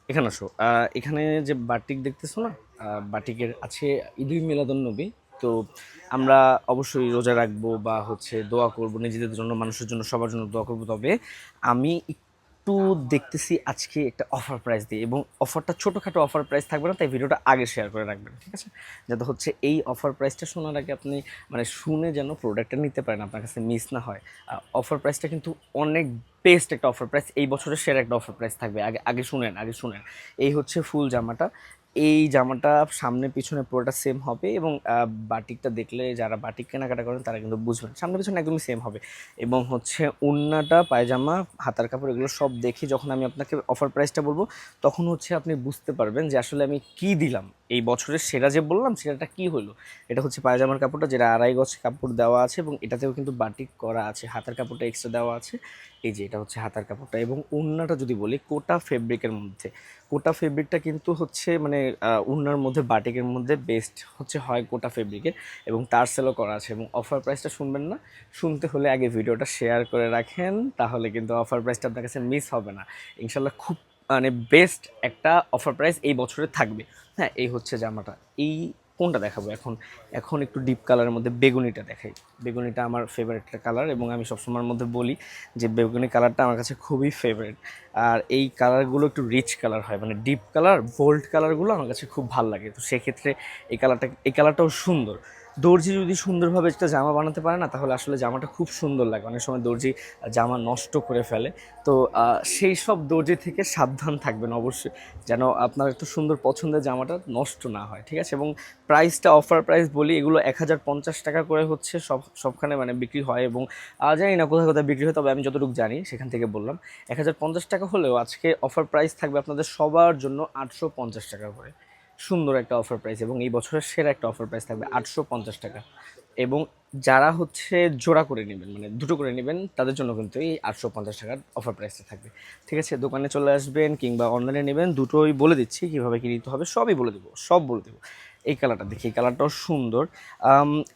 এখানে আসো। এখানে যে বাটিক দেখতেছো না, বাটিকের আছে ঈদুল মিলাদুন্নবী। তো আমরা অবশ্যই রোজা রাখবো বা হচ্ছে দোয়া করবো নিজেদের জন্য, মানুষের জন্য, সবার জন্য দোয়া করবো। তবে আমি একটু দেখতেছি আজকে একটা অফার প্রাইস দিয়ে, এবং অফারটা ছোটোখাটো অফার প্রাইস থাকবে না, তাই ভিডিওটা আগে শেয়ার করে রাখবেন, ঠিক আছে? যাতে হচ্ছে এই অফার প্রাইসটা শোনার আগে আপনি মানে শুনে যেন প্রোডাক্টটা নিতে পারেন, আপনার কাছে মিস না হয়। অফার প্রাইসটা কিন্তু অনেক বেস্ট একটা অফার প্রাইস, এই বছরের সেরা একটা অফার প্রাইস থাকবে। আগে আগে শুনেন, আগে শুনেন। এই হচ্ছে ফুল জামাটা। এই জামাটা সামনে পিছনে পুরোটা সেম হবে, এবং বাটিকটা দেখলে যারা বাটিক কেনাকাটা করেন তারা কিন্তু বুঝবেন সামনে পিছনে একদমই সেম হবে। এবং হচ্ছে ওড়নাটা, পায়জামা, হাতার কাপড় এগুলো সব দেখে যখন আমি আপনাকে অফার প্রাইসটা বলবো, তখন হচ্ছে আপনি বুঝতে পারবেন যে আসলে আমি কি দিলাম। এই বছরের সেরা যে বললাম সেরাটা কি হলো। এটা হচ্ছে পায়জামার কাপড়টা, যেটা আড়াই গজ কাপড় দেওয়া আছে, এবং এটাতেও কিন্তু বাটিক করা আছে। হাতার কাপড়টা এক্সট্রা দেওয়া আছে। এই যে এটা হচ্ছে হাতার কাপড়টা, এবং ওড়নাটা যদি বলি কোটা ফেব্রিকের মধ্যে। কোটা ফেব্রিকটা কিন্তু হচ্ছে মানে ওড়নার মধ্যে বাটিকের মধ্যে বেস্ট হচ্ছে হয় কোটা ফেব্রিকের, এবং টার্সেলও করা আছে। এবং অফার প্রাইসটা শুনবেন না, শুনতে হলে আগে ভিডিওটা শেয়ার করে রাখেন, তাহলে কিন্তু অফার প্রাইসটা আপনার কাছে মিস হবে না। ইনশাল্লাহ খুব মানে বেস্ট একটা অফার প্রাইস এই বছরে থাকবে। হ্যাঁ, এই হচ্ছে জামাটা। এই কোনটা দেখাবো এখন? এখন একটু ডিপ কালারের মধ্যে বেগুনিটা দেখাই। বেগুনিটা আমার ফেভারিট একটা কালার, এবং আমি সবসময়ের মধ্যে বলি যে বেগুনি কালারটা আমার কাছে খুবই ফেভারিট। আর এই কালারগুলো একটু রিচ কালার হয়, মানে ডিপ কালার, বোল্ড কালারগুলো আমার কাছে খুব ভালো লাগে। তো সেক্ষেত্রে এই কালারটাও সুন্দর। দর্জি যদি সুন্দরভাবে একটা জামা বানাতে পারে না, তাহলে আসলে জামাটা খুব সুন্দর লাগে। অনেক সময় দর্জি জামা নষ্ট করে ফেলে। তো সেই সব দর্জি থেকে সাবধান থাকবেন অবশ্যই, যেন আপনার এত সুন্দর পছন্দের জামাটা নষ্ট না হয়, ঠিক আছে? এবং প্রাইসটা অফার প্রাইস বলি, এগুলো 1050 টাকা করে হচ্ছে সবখানে মানে বিক্রি হয়। এবং জানি না কোথায় কোথায় বিক্রি হয়, তবে আমি যতটুকু জানি সেখান থেকে বললাম। 1050 টাকা হলেও আজকে অফার প্রাইস থাকবে আপনাদের সবার জন্য 850 টাকা করে। সুন্দর একটা অফার প্রাইস, এবং এই বছরের সেরা একটা অফার প্রাইস থাকবে 850 টাকা। এবং যারা হচ্ছে জোড়া করে নেবেন, মানে দুটো করে নেবেন, তাদের জন্য কিন্তু এই 850 টাকার অফার প্রাইসটা থাকবে, ঠিক আছে? দোকানে চলে আসবেন কিংবা অনলাইনে নেবেন, দুটোই বলে দিচ্ছি কীভাবে কী নিতে হবে, সবই বলে দেবো, সব বলে দেবো। এই কালারটা দেখি, এই কালারটাও সুন্দর।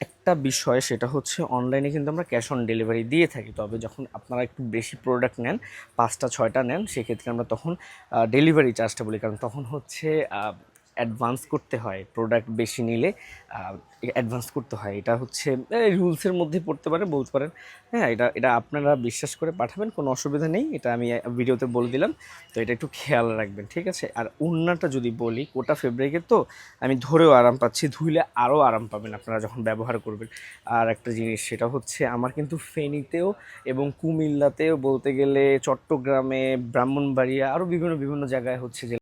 একটা বিষয় সেটা হচ্ছে অনলাইনে কিন্তু আমরা ক্যাশ অন ডেলিভারি দিয়ে থাকি, তবে যখন আপনারা একটু বেশি প্রোডাক্ট নেন, 5টা 6টা নেন, সেক্ষেত্রে আমরা তখন ডেলিভারি চার্জটা বলি, কারণ তখন হচ্ছে অ্যাডভান্স করতে হয়। প্রোডাক্ট বেশি নিলে অ্যাডভান্স করতে হয়। এটা হচ্ছে রুলসের মধ্যে পড়তে পারে, বলতে পারেন। হ্যাঁ, এটা এটা আপনারা বিশ্বাস করে পাঠাবেন, কোনো অসুবিধা নেই। এটা আমি ভিডিওতে বলে দিলাম। তো এটা একটু খেয়াল রাখবেন, ঠিক আছে? আর ওড়নাটা যদি বলি, কোটা ফেব্রিকের, তো আমি ধরেও আরাম পাচ্ছি, ধুইলে আরও আরাম পাবেন আপনারা যখন ব্যবহার করবেন। আর একটা জিনিস সেটা হচ্ছে আমার কিন্তু ফেনীতেও এবং কুমিল্লাতেও, বলতে গেলে চট্টগ্রামে, ব্রাহ্মণবাড়িয়া, আরও বিভিন্ন বিভিন্ন জায়গায় হচ্ছে যে